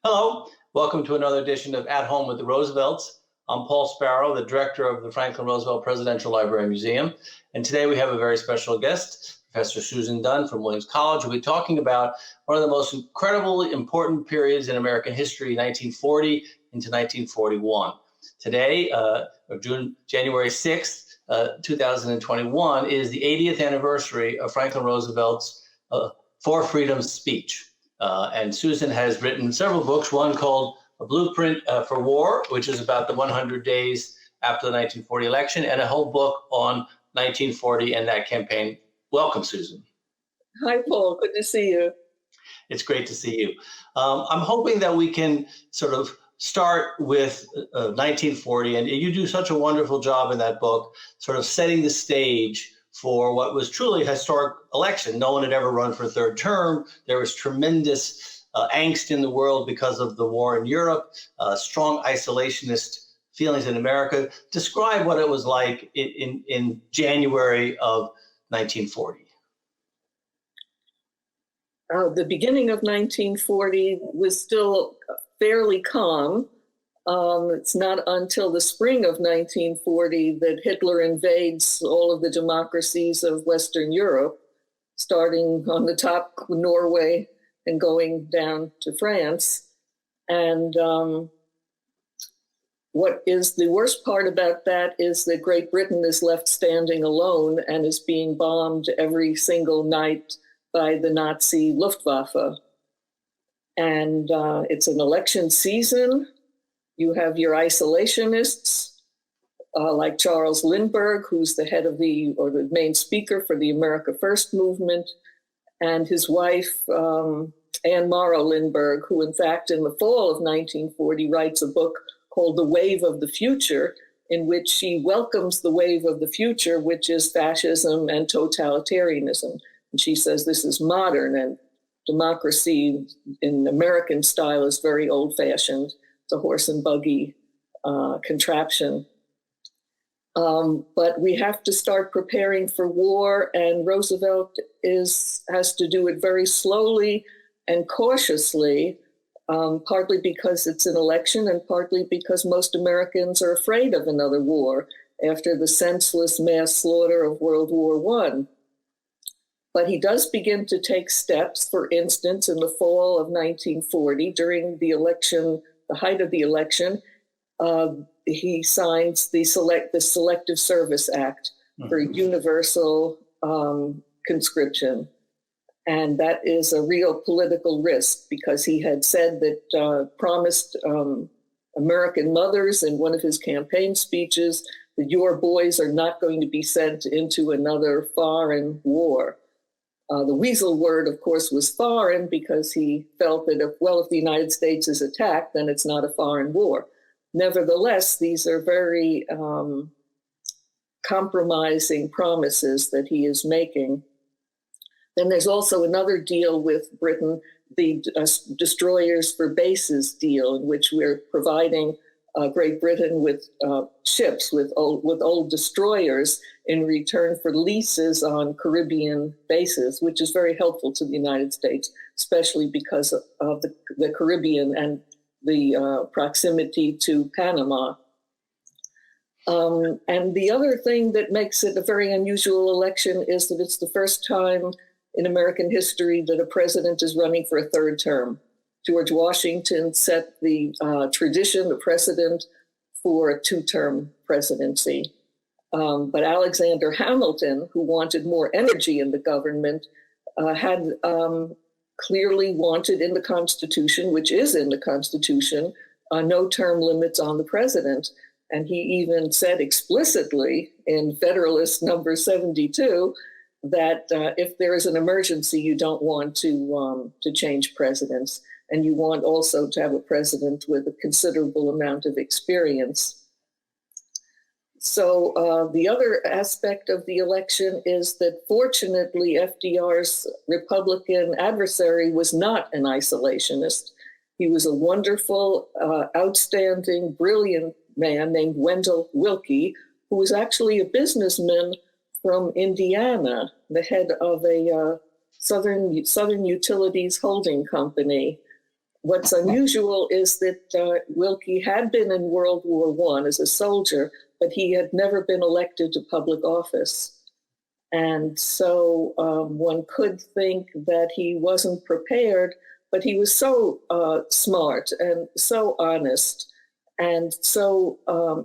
Hello, welcome to another edition of At Home with the Roosevelts. I'm Paul Sparrow, the director of the Franklin Roosevelt Presidential Library and Museum. And today we have a very special guest, Professor Susan Dunn from Williams College. We'll be talking about one of the most incredibly important periods in American history, 1940 into 1941. Today, January 6th, 2021, is the 80th anniversary of Franklin Roosevelt's For Freedom speech. And Susan has written several books, one called A Blueprint for War, which is about the 100 days after the 1940 election, and a whole book on 1940 and that campaign. Welcome, Susan. Hi, Paul. Good to see you. It's great to see you. I'm hoping that we can sort of start with 1940, and you do such a wonderful job in that book, sort of setting the stage for what was truly a historic election. No one had ever run for a third term. There was tremendous angst in the world because of the war in Europe, strong isolationist feelings in America. Describe what it was like in January of 1940. The beginning of 1940 was still fairly calm. It's not until the spring of 1940 that Hitler invades all of the democracies of Western Europe, starting on the top, Norway, and going down to France. And what is the worst part about that is that Great Britain is left standing alone and is being bombed every single night by the Nazi Luftwaffe. And it's an election season. You have your isolationists, like Charles Lindbergh, who's the head of the main speaker for the America First movement, and his wife, Anne Morrow Lindbergh, who in fact in the fall of 1940 writes a book called The Wave of the Future, in which she welcomes the wave of the future, which is fascism and totalitarianism. And she says this is modern, and democracy in American style is very old-fashioned. It's a horse and buggy contraption. But we have to start preparing for war, and Roosevelt has to do it very slowly and cautiously, partly because it's an election and partly because most Americans are afraid of another war after the senseless mass slaughter of World War I. But he does begin to take steps. For instance, in the fall of 1940, during the election, the height of the election, he signs the Selective Service Act for universal conscription. And that is a real political risk because he had said that, promised American mothers in one of his campaign speeches that your boys are not going to be sent into another foreign war. The weasel word, of course, was foreign because he felt that if the United States is attacked, then it's not a foreign war. Nevertheless, these are very compromising promises that he is making. Then there's also another deal with Britain, the destroyers for bases deal, in which we're providing Great Britain with ships, with old destroyers in return for leases on Caribbean bases, which is very helpful to the United States, especially because of the Caribbean and the proximity to Panama. And the other thing that makes it a very unusual election is that it's the first time in American history that a president is running for a third term. George Washington set the tradition, the precedent for a two-term presidency. But Alexander Hamilton, who wanted more energy in the government, had clearly wanted in the Constitution, which is in the Constitution, no term limits on the president. And he even said explicitly in Federalist number 72 that if there is an emergency, you don't want to change presidents. And you want also to have a president with a considerable amount of experience. So the other aspect of the election is that fortunately FDR's Republican adversary was not an isolationist. He was a wonderful, outstanding, brilliant man named Wendell Willkie, who was actually a businessman from Indiana, the head of a Southern Utilities holding company. what's unusual is that Wilkie had been in World War I as a soldier, but he had never been elected to public office. And so one could think that he wasn't prepared, but he was so smart and so honest and so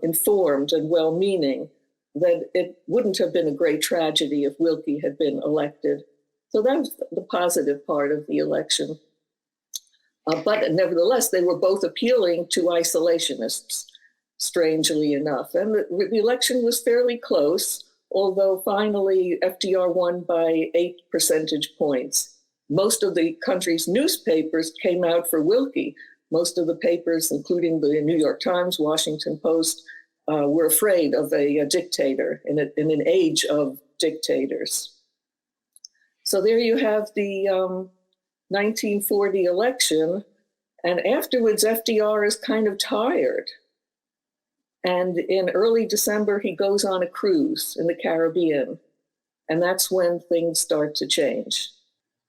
informed and well-meaning that it wouldn't have been a great tragedy if Wilkie had been elected. So that was the positive part of the election. But nevertheless, they were both appealing to isolationists, strangely enough. And the election was fairly close, although finally FDR won by 8 percentage points. Most of the country's newspapers came out for Wilkie. Most of the papers, including the New York Times, Washington Post, were afraid of a dictator in an age of dictators. So there you have the 1940 election, and afterwards FDR is kind of tired. And in early December, he goes on a cruise in the Caribbean, and that's when things start to change.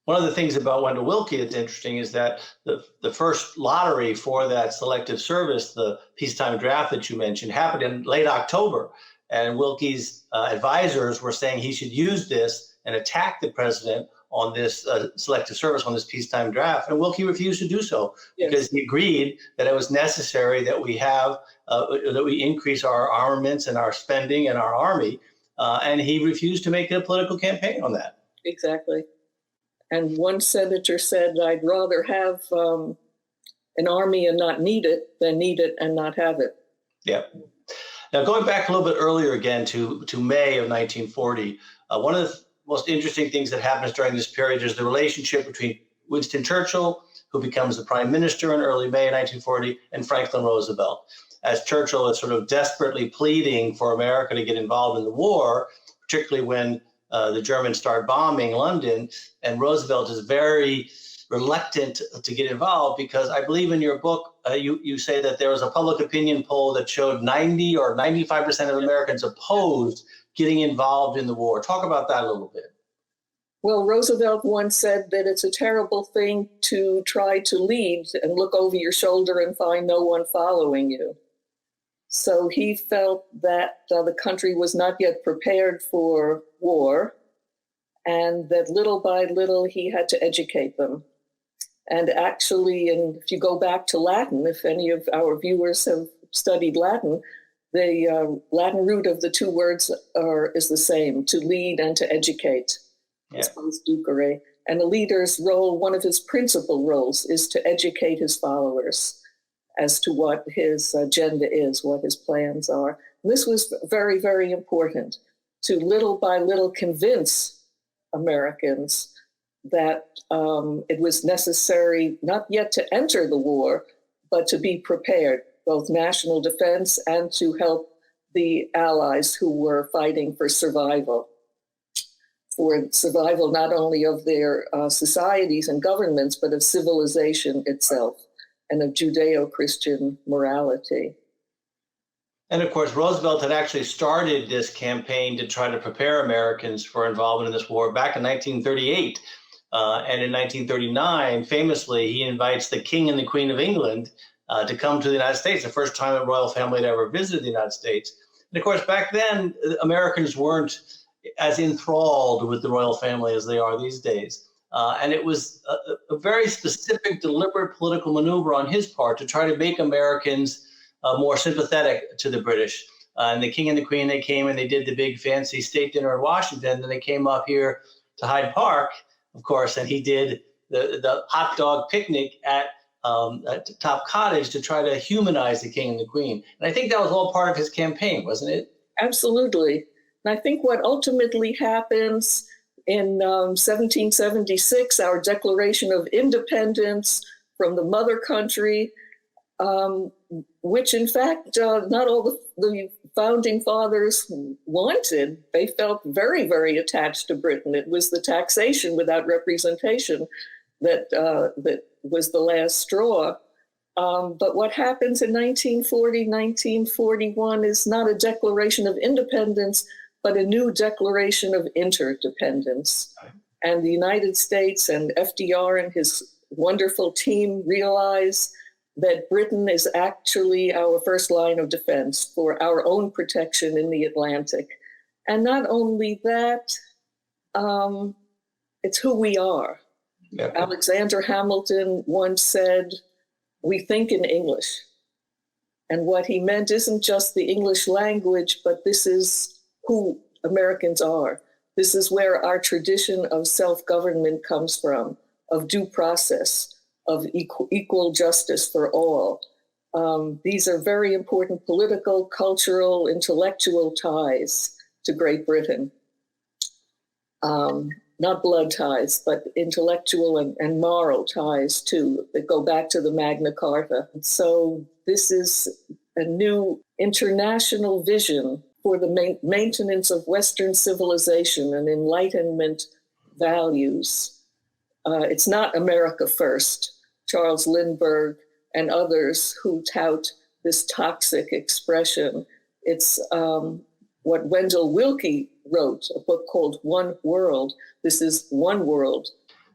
One of the things about Wendell Willkie that's interesting is that the first lottery for that Selective Service, the peacetime draft that you mentioned, happened in late October. And Willkie's advisors were saying he should use this and attack the president on this Selective Service, on this peacetime draft. And Willkie refused to do so because he agreed that it was necessary that we have, that we increase our armaments and our spending and our army. And he refused to make a political campaign on that. Exactly. And one senator said, I'd rather have an army and not need it than need it and not have it. Yeah. Now, going back a little bit earlier again to May of 1940, one of the most interesting things that happens during this period is the relationship between Winston Churchill, who becomes the prime minister in early May of 1940, and Franklin Roosevelt. As Churchill is sort of desperately pleading for America to get involved in the war, particularly when the Germans start bombing London, and Roosevelt is very reluctant to get involved because I believe in your book, you say that there was a public opinion poll that showed 90 or 95% of Americans opposed getting involved in the war. Talk about that a little bit. Well, Roosevelt once said that it's a terrible thing to try to lead and look over your shoulder and find no one following you. So he felt that the country was not yet prepared for war, and that little by little he had to educate them. And actually, and if you go back to Latin, if any of our viewers have studied Latin, the Latin root of the two words is the same, to lead and to educate. It's ducere. And a leader's role, one of his principal roles, is to educate his followers as to what his agenda is, what his plans are. And this was very, very important, to little by little convince Americans that it was necessary not yet to enter the war, but to be prepared, both national defense and to help the allies who were fighting for survival not only of their societies and governments, but of civilization itself and of Judeo-Christian morality. And of course, Roosevelt had actually started this campaign to try to prepare Americans for involvement in this war back in 1938. And in 1939, famously, he invites the King and the Queen of England to come to the United States, the first time a royal family had ever visited the United States. And of course, back then, Americans weren't as enthralled with the royal family as they are these days. And it was a very specific, deliberate political maneuver on his part to try to make Americans more sympathetic to the British. And the King and the Queen, they came and they did the big fancy state dinner in Washington. Then they came up here to Hyde Park, of course, and he did the hot dog picnic at Top Cottage to try to humanize the King and the Queen. And I think that was all part of his campaign, wasn't it? Absolutely. And I think what ultimately happens in 1776, our Declaration of Independence from the mother country, which in fact not all the founding fathers wanted. They felt very, very attached to Britain. It was the taxation without representation that was the last straw. But what happens in 1940, 1941 is not a declaration of independence, but a new declaration of interdependence. Right. And the United States and FDR and his wonderful team realize that Britain is actually our first line of defense for our own protection in the Atlantic. And not only that, it's who we are. Yep. Alexander Hamilton once said, "We think in English." And what he meant isn't just the English language, but this is who Americans are. This is where our tradition of self-government comes from, of due process, of equal justice for all. These are very important political, cultural, intellectual ties to Great Britain. Not blood ties, but intellectual and moral ties too, that go back to the Magna Carta. So this is a new international vision for the maintenance of Western civilization and Enlightenment values. It's not America first. Charles Lindbergh and others who tout this toxic expression. It's what Wendell Willkie wrote, a book called One World. This is one world.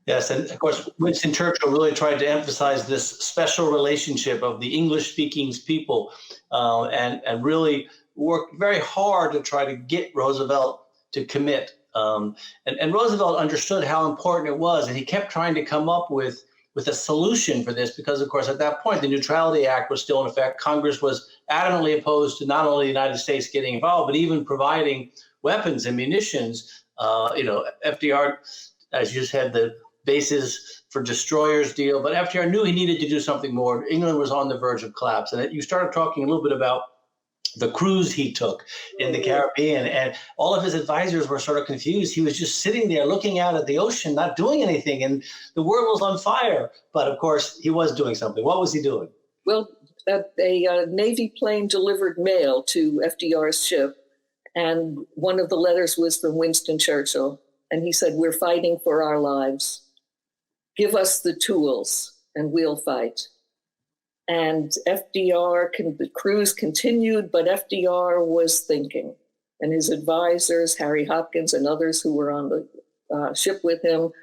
Yes, and of course, Winston Churchill really tried to emphasize this special relationship of the English-speaking people and really worked very hard to try to get Roosevelt to commit. And Roosevelt understood how important it was, and he kept trying to come up with a solution for this because, of course, at that point, the Neutrality Act was still in effect. Congress was adamantly opposed to not only the United States getting involved, but even providing weapons and munitions. FDR, as you said, the bases for destroyers deal, but FDR knew he needed to do something more. England was on the verge of collapse. And you started talking a little bit about the cruise he took in the Caribbean, and all of his advisors were sort of confused. He was just sitting there looking out at the ocean, not doing anything, and the world was on fire. But of course, he was doing something. What was he doing? Well, a Navy plane delivered mail to FDR's ship, and one of the letters was from Winston Churchill, and he said, "We're fighting for our lives. Give us the tools, and we'll fight." And the cruise continued, but FDR was thinking. And his advisors, Harry Hopkins and others who were on the ship with him,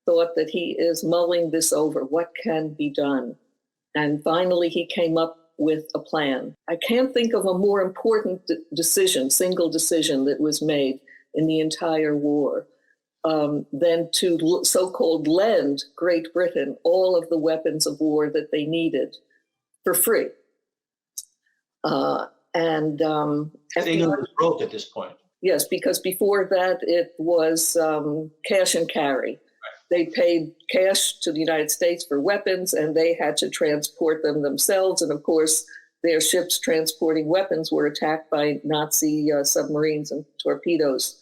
thought that he is mulling this over. What can be done? And finally, he came up with a plan. I can't think of a more important single decision that was made in the entire war than to so-called lend Great Britain all of the weapons of war that they needed for free. England was broke at this point. Yes, because before that it was cash and carry. They paid cash to the United States for weapons, and they had to transport them themselves. And of course, their ships transporting weapons were attacked by Nazi submarines and torpedoes.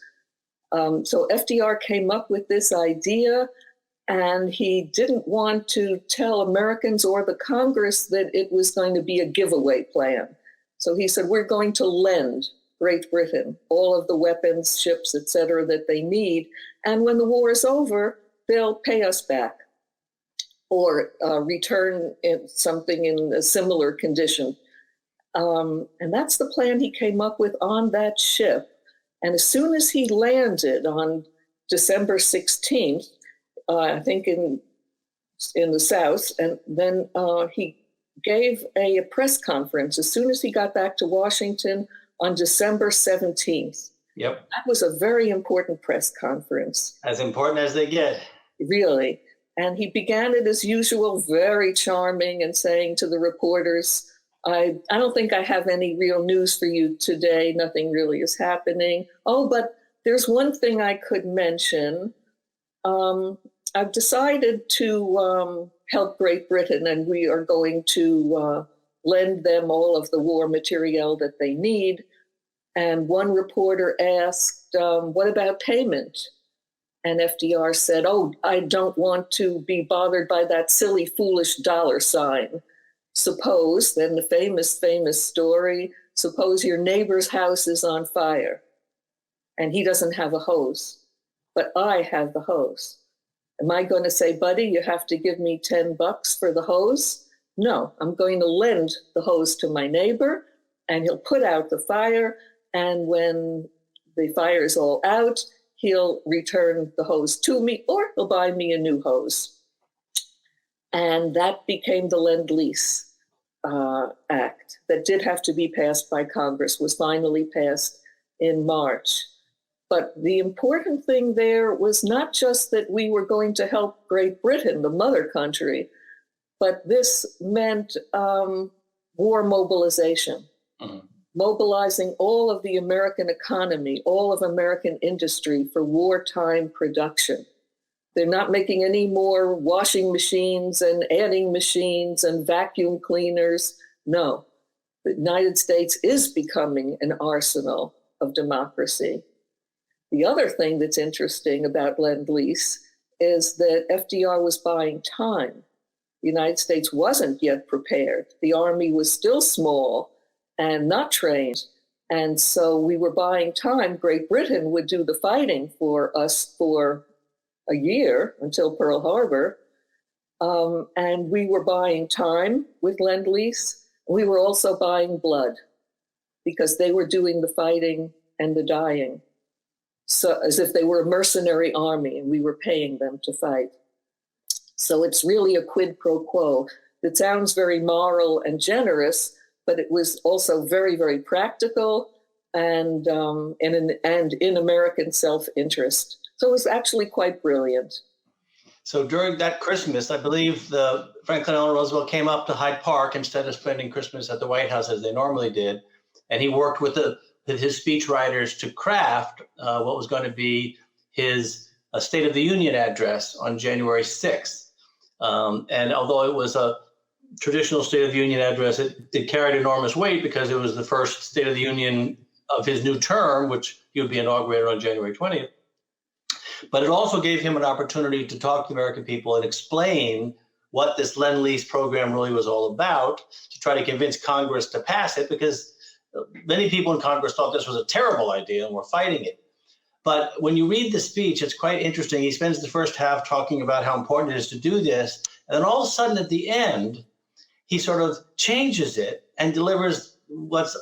So FDR came up with this idea, and he didn't want to tell Americans or the Congress that it was going to be a giveaway plan. So he said, we're going to lend Great Britain all of the weapons, ships, et cetera, that they need. And when the war is over, they'll pay us back or return something in a similar condition. And that's the plan he came up with on that ship. And as soon as he landed on December 16th, I think in the South, and then he gave a press conference as soon as he got back to Washington on December 17th. Yep. That was a very important press conference. As important as they get. Really. And he began it as usual, very charming, and saying to the reporters, I don't think I have any real news for you today. Nothing really is happening. Oh, but there's one thing I could mention. I've decided to help Great Britain, and we are going to lend them all of the war material that they need. And one reporter asked, what about payment? And FDR said, oh, I don't want to be bothered by that silly, foolish dollar sign. Suppose, then the famous story, suppose your neighbor's house is on fire and he doesn't have a hose, but I have the hose. Am I going to say, buddy, you have to give me $10 for the hose? No, I'm going to lend the hose to my neighbor and he'll put out the fire. And when the fire is all out, he'll return the hose to me or he'll buy me a new hose. And that became the Lend-Lease Act that did have to be passed by Congress, was finally passed in March. But the important thing there was not just that we were going to help Great Britain, the mother country, but this meant war mobilization, mobilizing all of the American economy, all of American industry for wartime production. They're not making any more washing machines and adding machines and vacuum cleaners. No, the United States is becoming an arsenal of democracy. The other thing that's interesting about Lend-Lease is that FDR was buying time. The United States wasn't yet prepared. The Army was still small and not trained. And so we were buying time. Great Britain would do the fighting for us for a year until Pearl Harbor. And we were buying time with Lend-Lease. We were also buying blood because they were doing the fighting and the dying. So as if they were a mercenary army and we were paying them to fight. So it's really a quid pro quo that sounds very moral and generous, but it was also very, very practical and in American self-interest. So it was actually quite brilliant. So during that Christmas, I believe the Franklin Delano Roosevelt came up to Hyde Park instead of spending Christmas at the White House as they normally did. And he worked with his speechwriters to craft what was going to be his State of the Union address on January 6th. And although it was a traditional State of the Union address, it carried enormous weight because it was the first State of the Union of his new term, which he would be inaugurated on January 20th. But it also gave him an opportunity to talk to the American people and explain what this Lend-Lease program really was all about, to try to convince Congress to pass it, because many people in Congress thought this was a terrible idea and were fighting it. But when you read the speech, it's quite interesting. He spends the first half talking about how important it is to do this. And then all of a sudden at the end, he sort of changes it and delivers what's,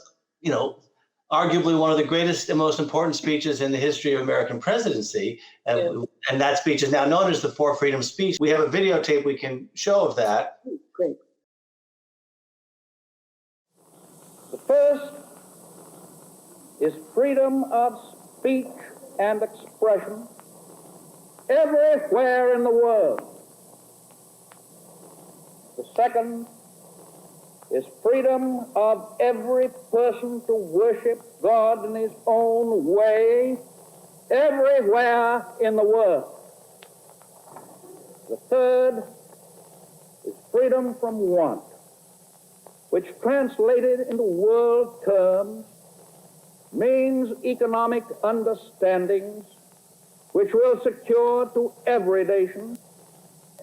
arguably one of the greatest and most important speeches in the history of American presidency. And that speech is now known as the Four Freedoms speech. We have a videotape we can show of that. Great. The first is freedom of speech and expression everywhere in the world. The second is freedom of every person to worship God in his own way everywhere in the world. The third is freedom from want, which translated into world terms means economic understandings which will secure to every nation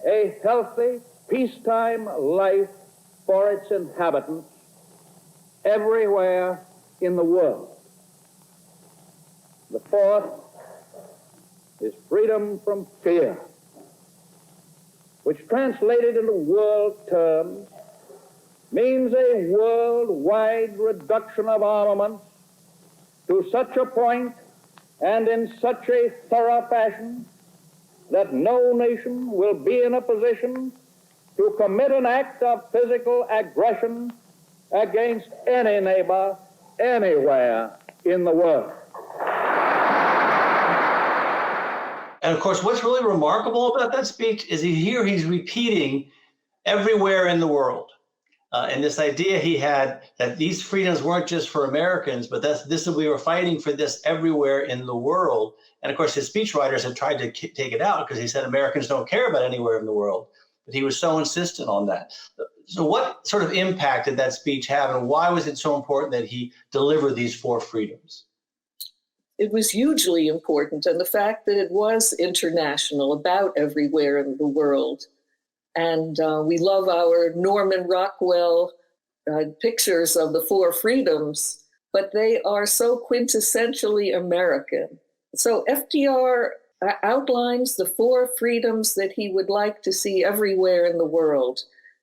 a healthy, peacetime life for its inhabitants everywhere in the world. The fourth is freedom from fear, which translated into world terms means a worldwide reduction of armaments to such a point and in such a thorough fashion that no nation will be in a position to commit an act of physical aggression against any neighbor anywhere in the world. And of course, what's really remarkable about that speech is he's repeating everywhere in the world. And this idea he had that these freedoms weren't just for Americans, but we were fighting for this everywhere in the world. And of course, his speechwriters had tried to take it out because he said Americans don't care about anywhere in the world. But he was so insistent on that. So what sort of impact did that speech have, and why was it so important that he delivered these four freedoms? It was hugely important, and the fact that it was international, about everywhere in the world. And we love our Norman Rockwell pictures of the four freedoms, but they are so quintessentially American. So FDR outlines the four freedoms that he would like to see everywhere in the world.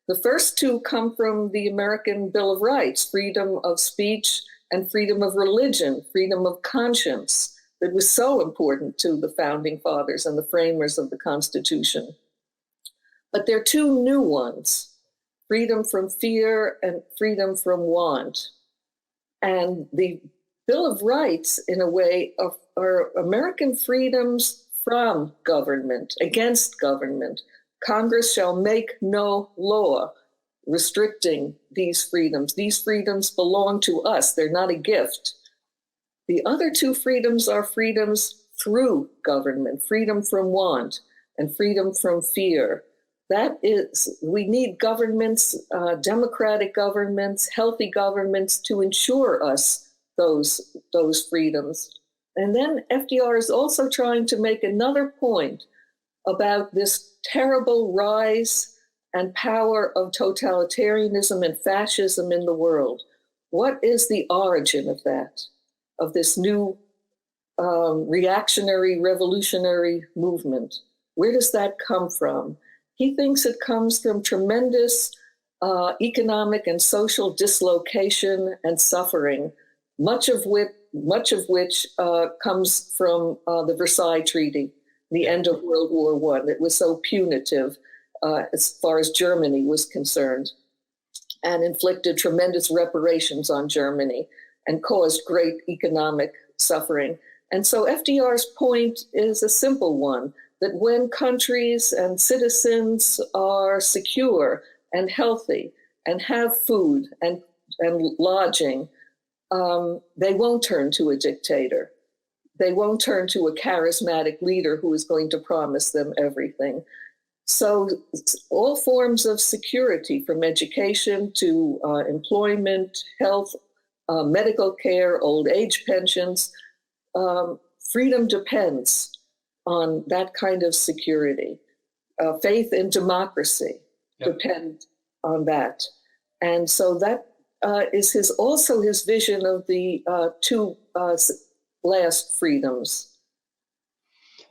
The first two come from the American Bill of Rights: freedom of speech and freedom of religion, freedom of conscience, that was so important to the founding fathers and the framers of the Constitution. But there are two new ones, freedom from fear and freedom from want. And the Bill of Rights, in a way, are American freedoms from government, against government. Congress shall make no law restricting these freedoms. These freedoms belong to us. They're not a gift. The other two freedoms are freedoms through government, freedom from want and freedom from fear. That is, we need governments, democratic governments, healthy governments to ensure us those freedoms. And then FDR is also trying to make another point about this terrible rise and power of totalitarianism and fascism in the world. What is the origin of that, of this new reactionary, revolutionary movement? Where does that come from? He thinks it comes from tremendous economic and social dislocation and suffering, much of which comes from the Versailles Treaty, the end of World War I. It was so punitive as far as Germany was concerned, and inflicted tremendous reparations on Germany and caused great economic suffering. And so FDR's point is a simple one, that when countries and citizens are secure and healthy and have food and lodging, they won't turn to a dictator. They won't turn to a charismatic leader who is going to promise them everything. So all forms of security, from education to employment, health, medical care, old age pensions, freedom depends on that kind of security. Faith in democracy depend on that. And so that is also his vision of the two last freedoms.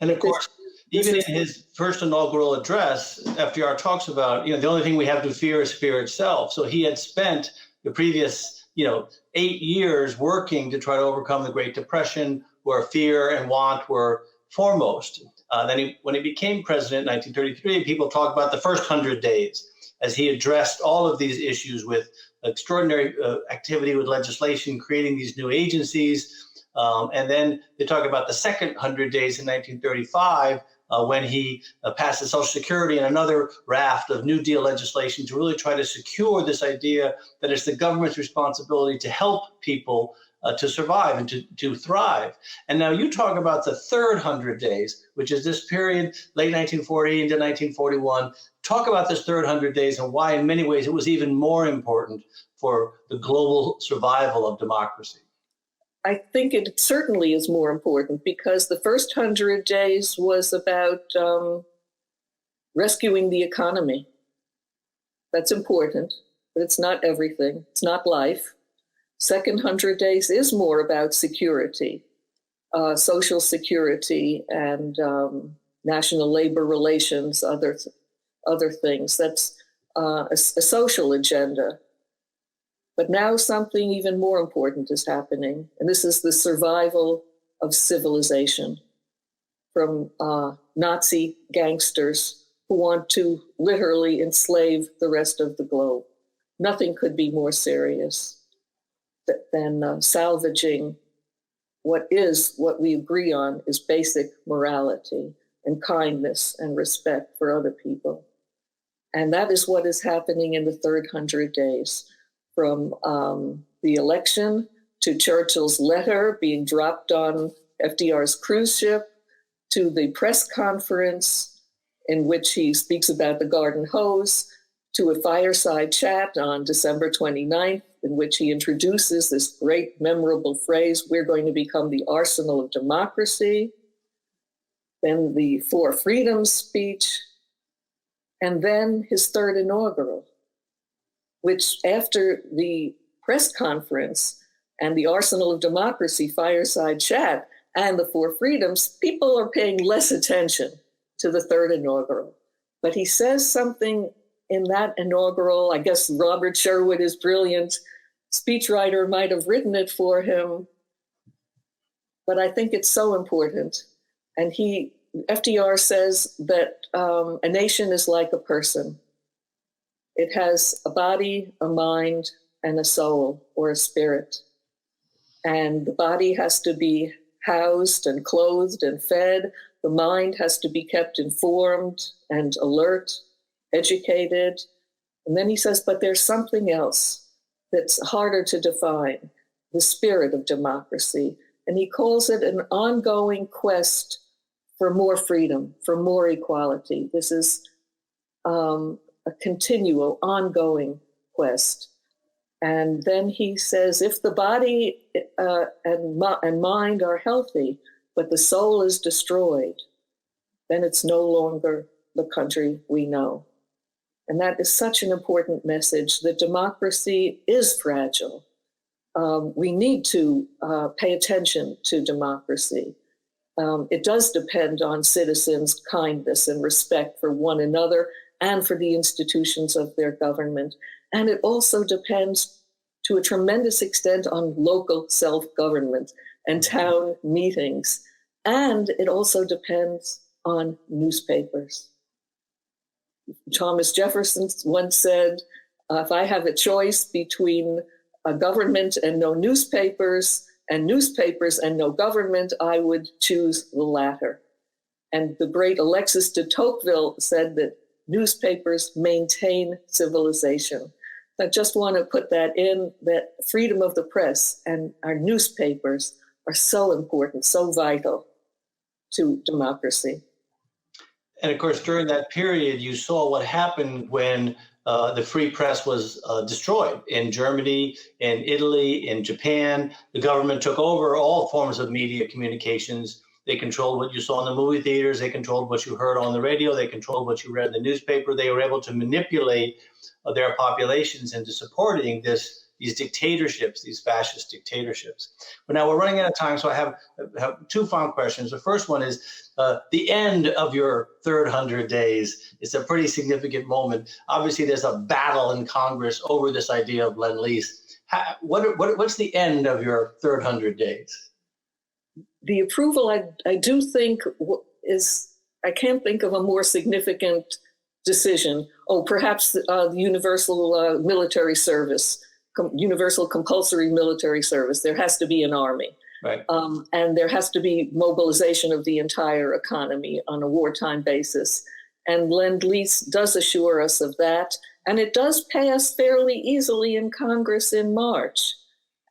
And of course, even in his first inaugural address, FDR talks about, the only thing we have to fear is fear itself. So he had spent the previous, 8 years working to try to overcome the Great Depression, where fear and want were foremost. Then when he became president in 1933, people talk about the first 100 days as he addressed all of these issues with extraordinary activity with legislation, creating these new agencies. And then they talk about the second 100 days in 1935, when he passed the Social Security and another raft of New Deal legislation to really try to secure this idea that it's the government's responsibility to help people to survive and to thrive. And now you talk about the third 100 days, which is this period, late 1940 into 1941. Talk about this third 100 days and why, in many ways, it was even more important for the global survival of democracy. I think it certainly is more important because the first 100 days was about rescuing the economy. That's important, but it's not everything. It's not life. Second 100 days is more about security, social security and national labor relations, other things. That's a social agenda. But now something even more important is happening, and this is the survival of civilization from Nazi gangsters who want to literally enslave the rest of the globe. Nothing could be more serious than salvaging what we agree on is basic morality and kindness and respect for other people. And that is what is happening in the third 100 days. From the election to Churchill's letter being dropped on FDR's cruise ship, to the press conference in which he speaks about the garden hose, to a fireside chat on December 29th, in which he introduces this great memorable phrase, "We're going to become the arsenal of democracy." Then the Four Freedoms speech, and then his third inaugural, which after the press conference and the Arsenal of Democracy fireside chat and the Four Freedoms, people are paying less attention to the third inaugural. But he says something in that inaugural, I guess Robert Sherwood, his brilliant speechwriter, might have written it for him, but I think it's so important. And he FDR says that a nation is like a person. It has a body, a mind, and a soul or a spirit. And the body has to be housed and clothed and fed. The mind has to be kept informed and alert, educated. And then he says, but there's something else that's harder to define, the spirit of democracy. And he calls it an ongoing quest for more freedom, for more equality. This is a continual, ongoing quest. And then he says, if the body and mind are healthy, but the soul is destroyed, then it's no longer the country we know. And that is such an important message, that democracy is fragile. We need to pay attention to democracy. It does depend on citizens' kindness and respect for one another and for the institutions of their government. And it also depends to a tremendous extent on local self-government and town meetings. And it also depends on newspapers. Thomas Jefferson once said, if I have a choice between a government and no newspapers and no government, I would choose the latter. And the great Alexis de Tocqueville said that newspapers maintain civilization. I just want to put that in, that freedom of the press and our newspapers are so important, so vital to democracy. And of course, during that period, you saw what happened when the free press was destroyed in Germany, in Italy, in Japan. The government took over all forms of media communications. They controlled what you saw in the movie theaters. They controlled what you heard on the radio. They controlled what you read in the newspaper. They were able to manipulate their populations into supporting these dictatorships, these fascist dictatorships. But now we're running out of time, so I have two final questions. The first one is the end of your third 100 days. It's a pretty significant moment. Obviously, there's a battle in Congress over this idea of Lend-Lease. What's the end of your third 100 days? The approval, I do think, is, I can't think of a more significant decision. Oh, perhaps the universal military service, universal compulsory military service. There has to be an army. Right. And there has to be mobilization of the entire economy on a wartime basis. And Lend-Lease does assure us of that. And it does pay us fairly easily in Congress in March.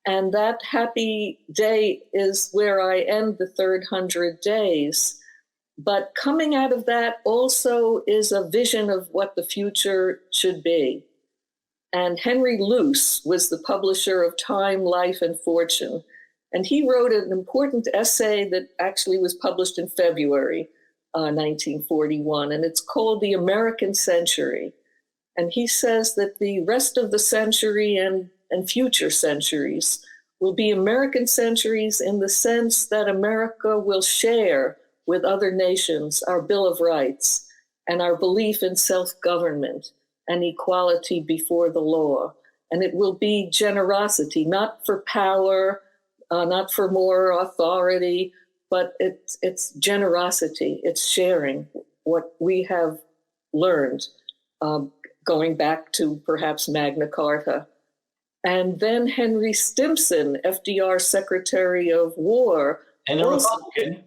And that happy day is where I end the third 100 days. But coming out of that also is a vision of what the future should be. And Henry Luce was the publisher of Time, Life, and Fortune. And he wrote an important essay that actually was published in February 1941. And it's called The American Century. And he says that the rest of the century and future centuries will be American centuries in the sense that America will share with other nations our Bill of Rights and our belief in self-government and equality before the law. And it will be generosity, not for power, not for more authority, but it's generosity. It's sharing what we have learned, going back to perhaps Magna Carta. And then Henry Stimson, FDR's Secretary of War. And a Republican.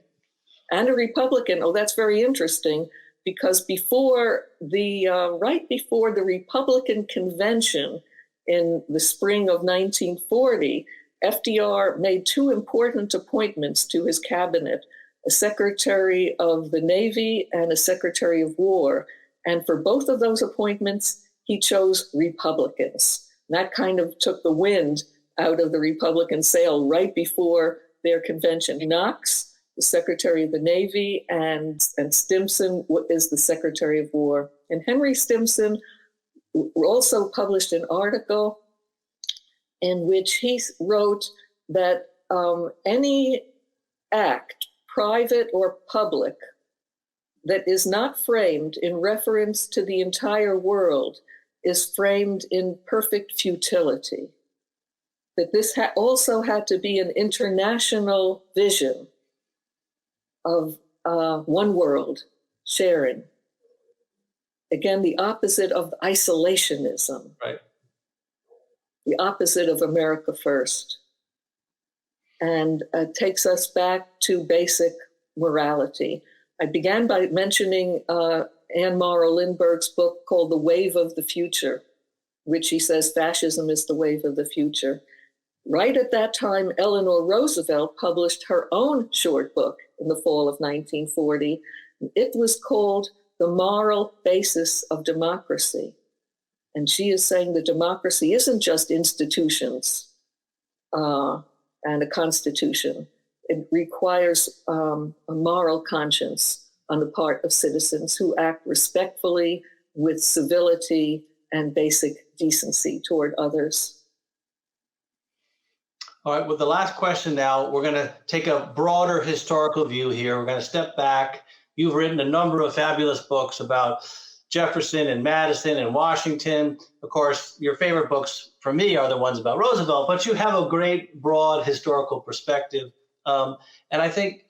And a Republican. Oh, that's very interesting, because right before the Republican convention in the spring of 1940, FDR made two important appointments to his cabinet, a Secretary of the Navy and a Secretary of War. And for both of those appointments, he chose Republicans. And that kind of took the wind out of the Republican sail right before their convention. Knox, the Secretary of the Navy, and Stimson is the Secretary of War. And Henry Stimson also published an article in which he wrote that any act, private or public, that is not framed in reference to the entire world is framed in perfect futility. That this also had to be an international vision of one world, sharing. Again, the opposite of isolationism. Right. The opposite of America first. And takes us back to basic morality. I began by mentioning Anne Morrow Lindbergh's book called The Wave of the Future, which she says fascism is the wave of the future. Right at that time, Eleanor Roosevelt published her own short book in the fall of 1940. It was called The Moral Basis of Democracy. And she is saying that democracy isn't just institutions and a constitution. It requires a moral conscience on the part of citizens who act respectfully, with civility and basic decency toward others. All right, with the last question now, we're going to take a broader historical view here. We're going to step back. You've written a number of fabulous books about Jefferson and Madison and Washington. Of course, your favorite books for me are the ones about Roosevelt, but you have a great broad historical perspective. And I think,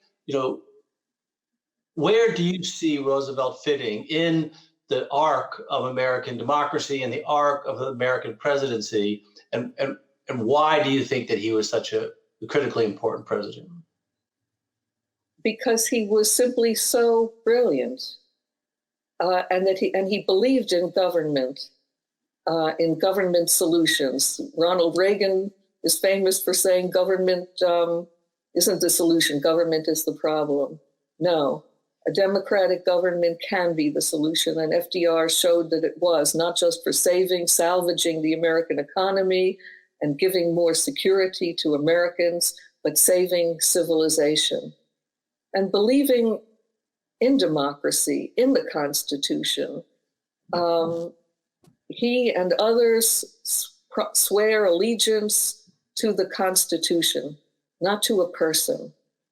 where do you see Roosevelt fitting in the arc of American democracy and the arc of the American presidency? And why do you think that he was such a critically important president? Because he was simply so brilliant, and he believed in government solutions. Ronald Reagan is famous for saying government isn't the solution, government is the problem. No, a democratic government can be the solution, and FDR showed that it was, not just for salvaging the American economy and giving more security to Americans, but saving civilization. And believing in democracy, in the Constitution, he and others swear allegiance to the Constitution, not to a person.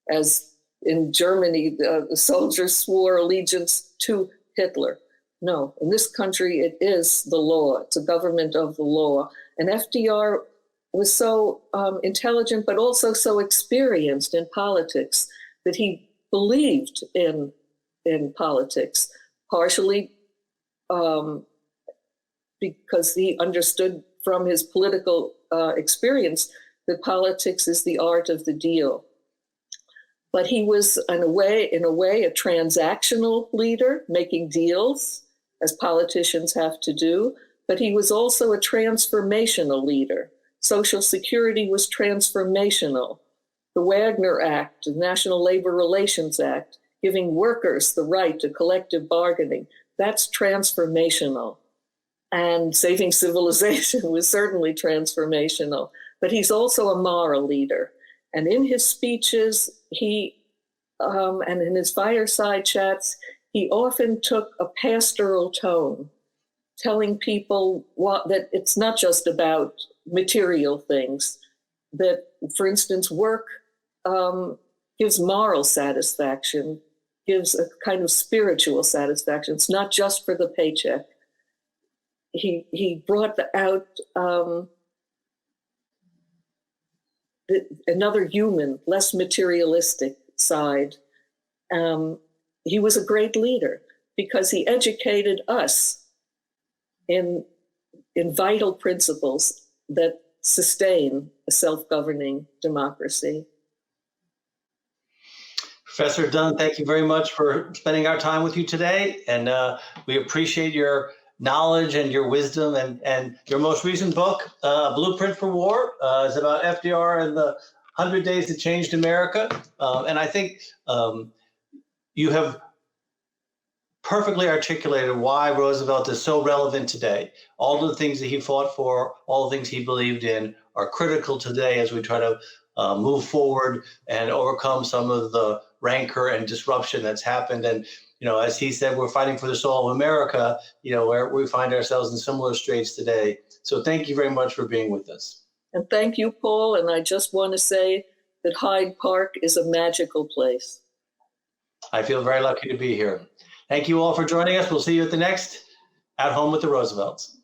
As in Germany, the soldiers swore allegiance to Hitler. No, in this country, it is the law. It's a government of the law. And FDR was so intelligent, but also so experienced in politics that he believed in politics, partially because he understood from his political experience that politics is the art of the deal. But he was, in a way, a transactional leader, making deals, as politicians have to do, but he was also a transformational leader. Social Security was transformational. The Wagner Act, the National Labor Relations Act, giving workers the right to collective bargaining, that's transformational. And saving civilization was certainly transformational. But he's also a moral leader. And in his speeches, and in his fireside chats, he often took a pastoral tone, telling people that it's not just about material things, that, for instance, work gives moral satisfaction, gives a kind of spiritual satisfaction. It's not just for the paycheck. He brought out another human, less materialistic side. He was a great leader because he educated us in vital principles that sustain a self-governing democracy. Professor Dunn, thank you very much for spending our time with you today. And we appreciate your knowledge and your wisdom, and your most recent book, Blueprint for War, is about FDR and the 100 Days That Changed America. And I think you have perfectly articulated why Roosevelt is so relevant today. All the things that he fought for, all the things he believed in are critical today as we try to move forward and overcome some of the rancor and disruption that's happened. And as he said, we're fighting for the soul of America, where we find ourselves in similar straits today. So thank you very much for being with us. And thank you, Paul. And I just want to say that Hyde Park is a magical place. I feel very lucky to be here. Thank you all for joining us. We'll see you at the next At Home with the Roosevelts.